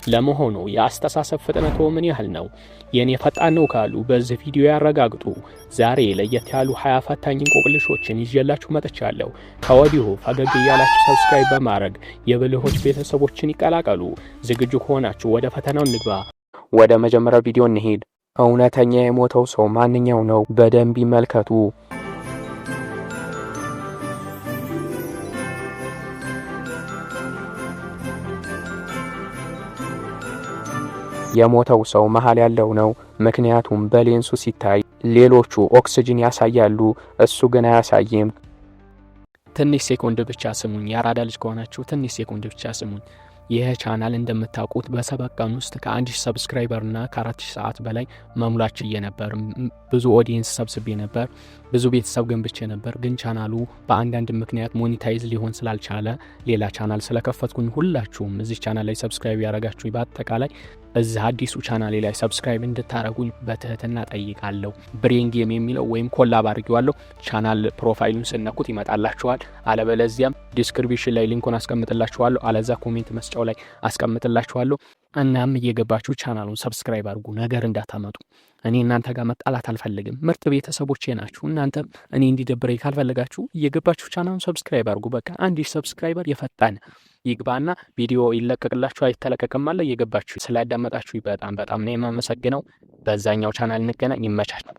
ለመሆኑ የአስተሳሰብ ፍጥነቶ ምን ያህል ነው? የኔ ፈጣን ነው ካሉ በዚህ ቪዲዮ ያረጋግጡ። ዛሬ ለየት ያሉ 20 ፈታኝ እንቆቅልሾችን ይዤላችሁ መጥቻለሁ። ከወዲሁ ፈገግ እያላችሁ ሰብስክራይብ በማድረግ የብልሆች ቤተሰቦችን ይቀላቀሉ። ዝግጁ ከሆናችሁ ወደ ፈተናው እንግባ። ወደ መጀመሪያው ቪዲዮ እንሄድ። እውነተኛ የሞተው ሰው ማንኛው ነው? በደንብ ይመልከቱ። የሞተው ሰው መሃል ያለው ነው። ምክንያቱም በሌንሱ ሲታይ ሌሎቹ ኦክሲጅን ያሳያሉ፣ እሱ ግን አያሳይም። ትንሽ ሴኮንድ ብቻ ስሙኝ። የአራዳ ልጅ ከሆናችሁ ትንሽ ሴኮንድ ብቻ ስሙኝ። ይህ ቻናል እንደምታውቁት በሰባት ቀን ውስጥ ከ1000 ሰብስክራይበርና ከ4000 ሰዓት በላይ መሙላት ችዬ ነበር። ብዙ ኦዲየንስ ሰብስቤ ነበር፣ ብዙ ቤተሰብ ገንብቼ ነበር። ግን ቻናሉ በአንዳንድ ምክንያት ሞኔታይዝ ሊሆን ስላልቻለ ሌላ ቻናል ስለከፈትኩኝ ሁላችሁም እዚህ ቻናል ላይ ሰብስክራይብ ያደረጋችሁ በአጠቃላይ እዚህ አዲሱ ቻናሌ ላይ ሰብስክራይብ እንድታረጉኝ በትህትና ጠይቃለሁ። ብሬን ጌም የሚለው ወይም ኮላብ አድርጌዋለሁ። ቻናል ፕሮፋይሉን ስነኩት ይመጣላችኋል። አለበለዚያም ዲስክሪፕሽን ላይ ሊንኩን አስቀምጥላችኋለሁ፣ አለዛ ኮሜንት መስጫው ላይ አስቀምጥላችኋለሁ። እናም እየገባችሁ ቻናሉን ሰብስክራይብ አድርጉ። ነገር እንዳታመጡ። እኔ እናንተ ጋር መጣላት አልፈልግም። ምርጥ ቤተሰቦቼ ናችሁ። እናንተ እኔ እንዲደብረኝ ካልፈለጋችሁ እየገባችሁ ቻናሉን ሰብስክራይብ አድርጉ። በቃ 1000 ሰብስክራይበር የፈጣን ይግባና ቪዲዮ ይለቀቅላችሁ አይተለቀቅም አለ። እየገባችሁ ስላዳመጣችሁ በጣም ነው የማመሰግነው። በዛኛው ቻናል እንገናኝ። ይመቻችሁ።